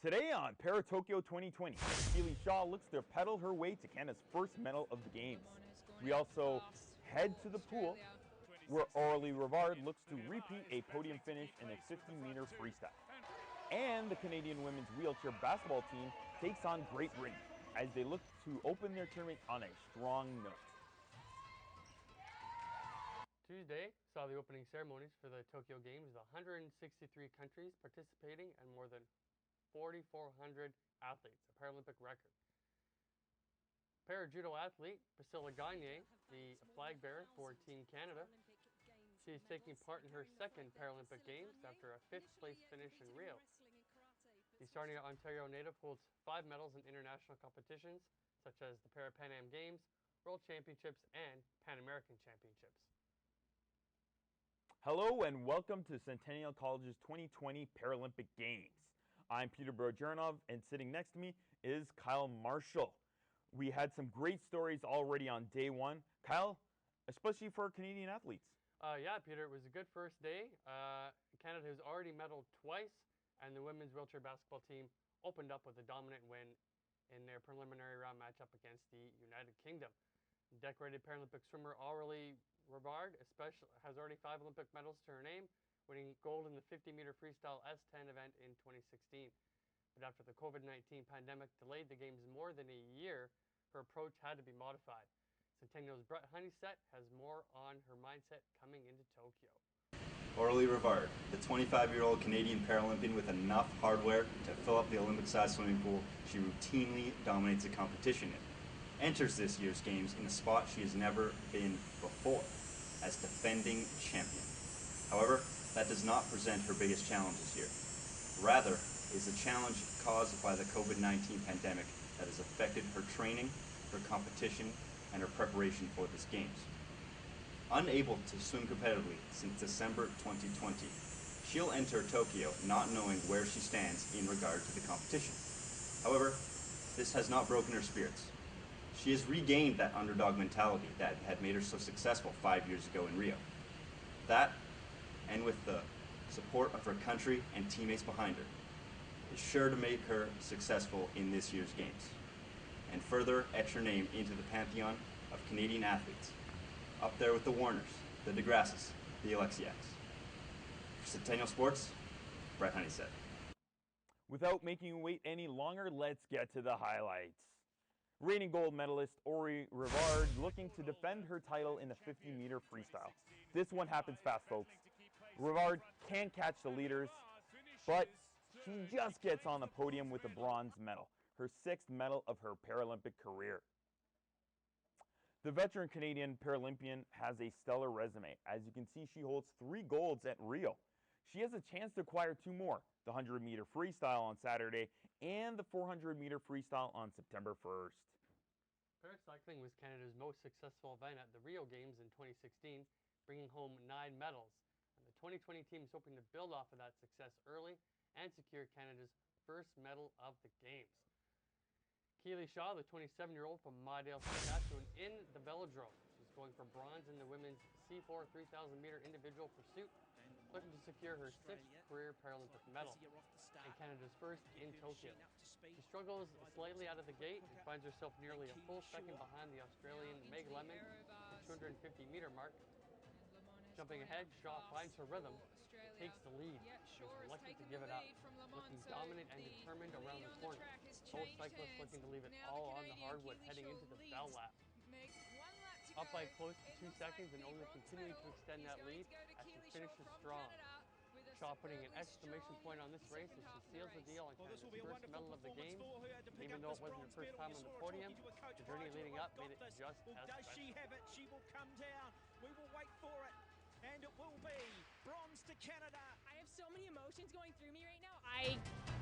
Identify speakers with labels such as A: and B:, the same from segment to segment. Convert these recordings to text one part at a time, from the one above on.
A: Today on ParaTokyo 2020, Keely Shaw looks to pedal her way to Canada's first medal of the Games. We also head to the pool, where Aurelie Rivard looks to repeat a podium finish in a 50-meter freestyle. And the Canadian women's wheelchair basketball team takes on Great Britain as they look to open their tournament on a strong note.
B: Tuesday saw the opening ceremonies for the Tokyo Games with 163 countries participating and more than 4,400 athletes, a Paralympic record. Para-judo athlete Priscilla Gagne, the flag bearer for Team Canada, she is taking part in her second Paralympic Games after a 5th place finish in Rio. The Sarnia, Ontario native holds 5 medals in international competitions such as the Para-Pan Am Games, World Championships, and Pan American Championships.
A: Hello and welcome to Centennial College's 2020 Paralympic Games. I'm Peter Brojanov, and sitting next to me is Kyle Marshall. We had some great stories already on day one. Kyle, especially for Canadian athletes.
B: Yeah, Peter, it was a good first day. Canada has already medaled twice, and the women's wheelchair basketball team opened up with a dominant win in their preliminary round matchup against the United Kingdom. Decorated Paralympic swimmer Aurelie Rivard has already 5 Olympic medals to her name, winning gold in the 50-meter freestyle S10 event in 2016. But after the COVID-19 pandemic delayed the Games more than a year, her approach had to be modified. Centennial's Brett Honeysett has more on her mindset coming into Tokyo.
C: Aurelie Rivard, the 25-year-old Canadian Paralympian with enough hardware to fill up the Olympic-sized swimming pool she routinely dominates the competition in, enters this year's Games in a spot she has never been before, as defending champion. However, that does not present her biggest challenges here. Rather, is a challenge caused by the COVID-19 pandemic that has affected her training, her competition, and her preparation for this Games. Unable to swim competitively since December 2020, she'll enter Tokyo not knowing where she stands in regard to the competition. However, this has not broken her spirits. She has regained that underdog mentality that had made her so successful 5 years ago in Rio. That, and with the support of her country and teammates behind her, is sure to make her successful in this year's Games, and further etch her name into the pantheon of Canadian athletes, up there with the Warners, the DeGrasses, the Alexiaks. For Centennial Sports, Brett Honeysett.
A: Without making you wait any longer, let's get to the highlights. Reigning gold medalist Aurelie Rivard looking to defend her title in the 50-meter freestyle. This one happens fast, folks. Rivard can't catch the leaders, but she just gets on the podium with a bronze medal, her 6th medal of her Paralympic career. The veteran Canadian Paralympian has a stellar resume. As you can see, she holds 3 golds at Rio. She has a chance to acquire 2 more, the 100-meter freestyle on Saturday and the 400-meter freestyle on September 1st.
B: Paracycling was Canada's most successful event at the Rio Games in 2016, bringing home 9 medals. And the 2020 team is hoping to build off of that success early and secure Canada's first medal of the Games. Keely Shaw, the 27-year-old from Mydale, Saskatchewan, in the velodrome. She's going for bronze in the women's C4 3,000-meter individual pursuit, looking to secure her 6th career Paralympic medal and Canada's first in Tokyo. She struggles slightly out of the gate and finds herself nearly a full second behind the Australian Meg Lemon at the 250-meter mark. Jumping ahead, Shaw finds her rhythm, takes the lead, and is reluctant to give it up. Looking dominant and determined around the corner. Both cyclists looking to leave it all on the hardwood heading into the bell lap. Up by close to 2 seconds and only continuing to extend that lead as she finishes strong. Shaw putting an exclamation point on this race as she seals the deal on Canada's first medal of the Games. Even though it wasn't her first time on the podium, the journey leading up made it just as special.
D: Does she have it? She will come down. We will wait for it. And it will be bronze to Canada.
E: I have so many emotions going through me right now.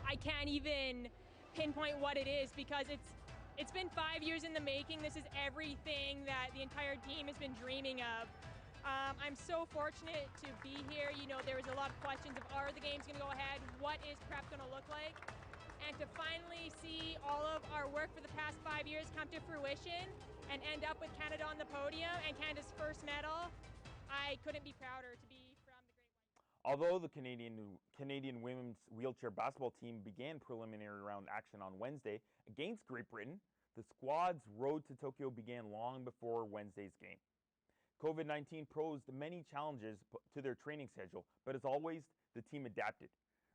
E: I can't even pinpoint what it is because it's been 5 years in the making. This is everything that the entire team has been dreaming of. I'm so fortunate to be here. You know, there was a lot of questions of are the Games going to go ahead? What is prep going to look like? And to finally see all of our work for the past 5 years come to fruition and end up with Canada on the podium and Canada's first medal, I couldn't be prouder to be from the Great White.
A: Although the Canadian women's wheelchair basketball team began preliminary round action on Wednesday against Great Britain, the squad's road to Tokyo began long before Wednesday's game. COVID-19 posed many challenges to their training schedule, but as always, the team adapted.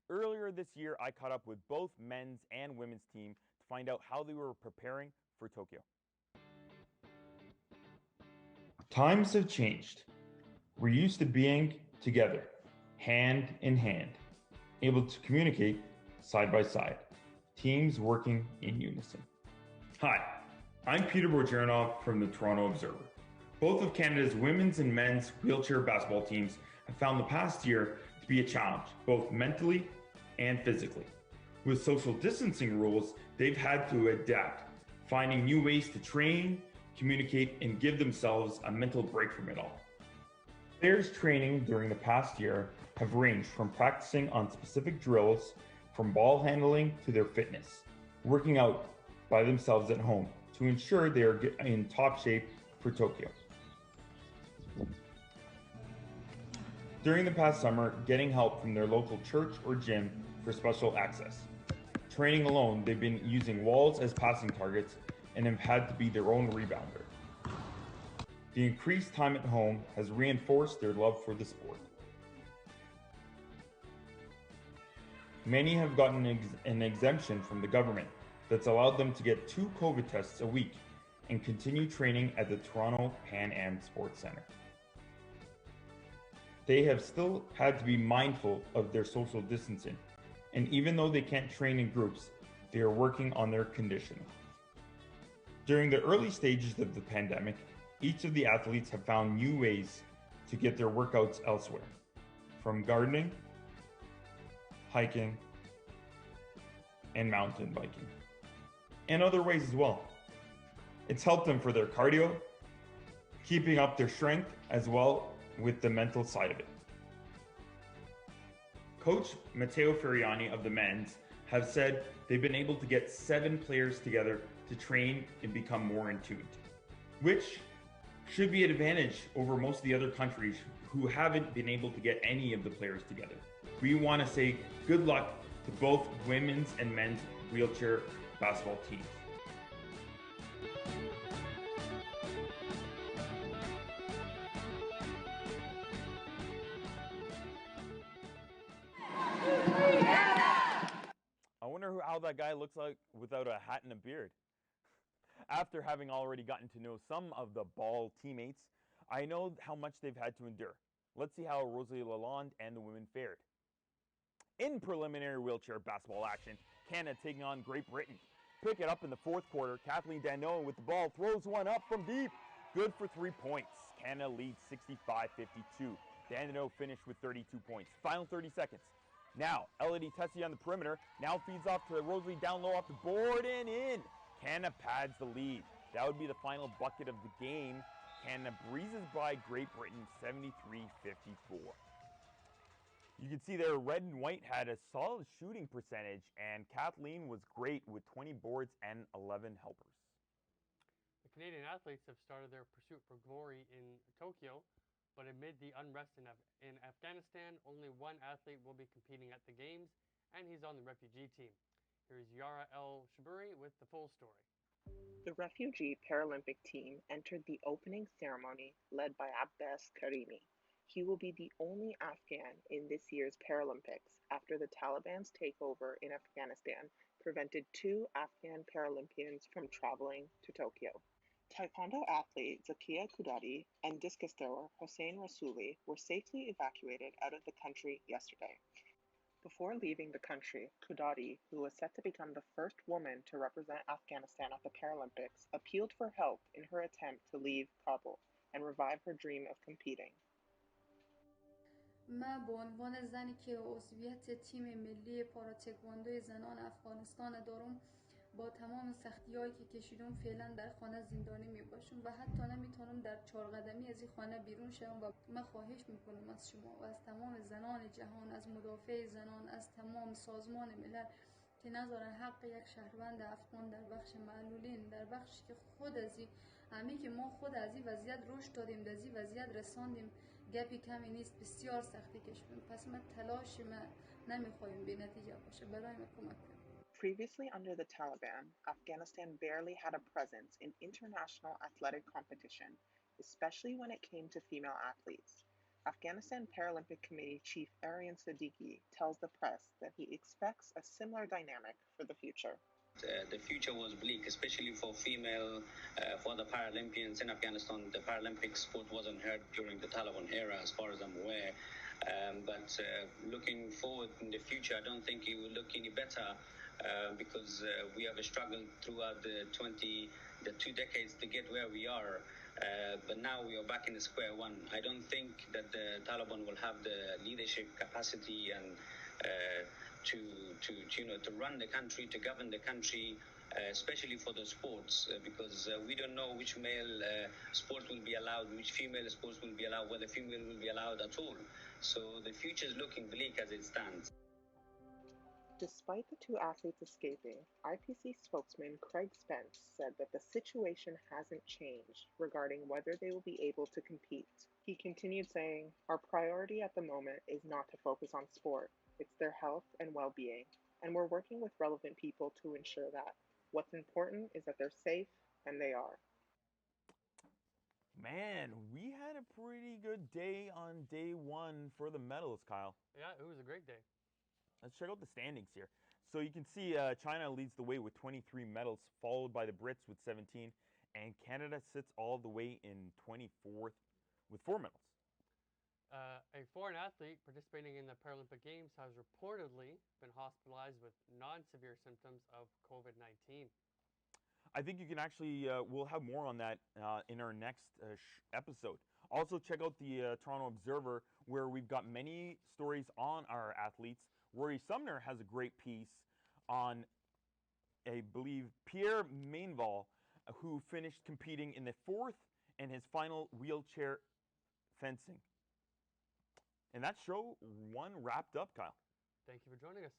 A: Earlier this year, I caught up with both men's and women's team to find out how they were preparing for Tokyo.
F: Times have changed. We're used to being together, hand in hand, able to communicate side by side, teams working in unison. Hi, I'm Peter Bojanov from the Toronto Observer. Both of Canada's women's and men's wheelchair basketball teams have found the past year to be a challenge, both mentally and physically. With social distancing rules, they've had to adapt, finding new ways to train, communicate, and give themselves a mental break from it all. Players training during the past year have ranged from practicing on specific drills, from ball handling to their fitness, working out by themselves at home to ensure they are in top shape for Tokyo. During the past summer, getting help from their local church or gym for special access. Training alone, they've been using walls as passing targets and have had to be their own rebounder. The increased time at home has reinforced their love for the sport. Many have gotten an exemption from the government that's allowed them to get 2 COVID tests a week and continue training at the Toronto Pan Am Sports Centre. They have still had to be mindful of their social distancing, and even though they can't train in groups, they are working on their conditioning. During the early stages of the pandemic, each of the athletes have found new ways to get their workouts elsewhere, from gardening, hiking, and mountain biking, and other ways as well. It's helped them for their cardio, keeping up their strength, as well with the mental side of it. Coach Matteo Ferriani of the men's have said they've been able to get 7 players together to train and become more in tune, which should be an advantage over most of the other countries who haven't been able to get any of the players together. We want to say good luck to both women's and men's wheelchair basketball teams.
A: I wonder how that guy looks like without a hat and a beard. After having already gotten to know some of the ball teammates, I know how much they've had to endure. Let's see how Aurelie Lalonde and the women fared. In preliminary wheelchair basketball action, Canada taking on Great Britain. Pick it up in the 4th quarter. Kathleen Danault with the ball throws one up from deep. Good for 3 points. Canada leads 65-52. Danault finished with 32 points. Final 30 seconds. Now, Elodie Tessier on the perimeter. Now feeds off to Rosalie down low off the board and in. Canada pads the lead. That would be the final bucket of the game. Canada breezes by Great Britain 73-54. You can see there red and white had a solid shooting percentage, and Kathleen was great with 20 boards and 11 helpers.
B: The Canadian athletes have started their pursuit for glory in Tokyo, but amid the unrest in Afghanistan, only one athlete will be competing at the Games, and he's on the refugee team. Here's Yara El-Shaburi with the full story.
G: The refugee Paralympic team entered the opening ceremony led by Abbas Karimi. He will be the only Afghan in this year's Paralympics after the Taliban's takeover in Afghanistan prevented 2 Afghan Paralympians from traveling to Tokyo. Taekwondo athlete Zakia Kudati and discus thrower Hossein Rasouli were safely evacuated out of the country yesterday. Before leaving the country, Kudati, who was set to become the first woman to represent Afghanistan at the Paralympics, appealed for help in her attempt to leave Kabul and revive her dream of competing.
H: من به عنوان زنی که عضویت تیم ملی پاراتکواندوی زنان افغانستان دارم با تمام سختی‌هایی که کشیدم فعلا در خانه زندانی میباشم و حتی نمیتونم در 4 قدمی از این خانه بیرون شوم و من خواهش میکنم از شما و از تمام زنان جهان، از مدافع زنان، از تمام سازمان ملل که نذارن حق یک شهروند افغان در بخش معلولین، در بخشی که خود از این همی که ما خود از این وضعیت رشد دادیم، در این وضعیت رساندیم، گپی کمی نیست، بسیار سختی کشیدیم. پس ما تلاش ما نمیخوایم بی نتیجه باشه، برای ما کمک کنیم.
G: Previously under the Taliban, Afghanistan barely had a presence in international athletic competition, especially when it came to female athletes. Afghanistan Paralympic Committee Chief Arian Siddiqui tells the press that he expects a similar dynamic for the future.
I: The future was bleak, especially for female, for the Paralympians in Afghanistan. The Paralympic sport wasn't heard during the Taliban era, as far as I'm aware. But looking forward in the future, I don't think it will look any better because we have struggled throughout the 2 decades to get where we are. But now we are back in the square one. I don't think that the Taliban will have the leadership capacity and to run the country, to govern the country, especially for the sports, because we don't know which male sport will be allowed, which female sports will be allowed, whether female will be allowed at all. So the future is looking bleak as it stands.
G: Despite the two athletes escaping, IPC spokesman Craig Spence said that the situation hasn't changed regarding whether they will be able to compete. He continued saying, "Our priority at the moment is not to focus on sport. It's their health and well-being, and we're working with relevant people to ensure that. What's important is that they're safe, and they are."
A: Man, we had a pretty good day on day one for the medals, Kyle.
B: Yeah, it was a great day.
A: Let's check out the standings here. So you can see China leads the way with 23 medals, followed by the Brits with 17, and Canada sits all the way in 24th with 4 medals.
B: A foreign athlete participating in the Paralympic Games has reportedly been hospitalized with non-severe symptoms of COVID-19.
A: I think you can actually, we'll have more on that in our next episode. Also, check out the Toronto Observer, where we've got many stories on our athletes. Rory Sumner has a great piece on, I believe, Pierre Mainval, who finished competing in the 4th and his final wheelchair fencing. And that show one wrapped up, Kyle.
B: Thank you for joining us.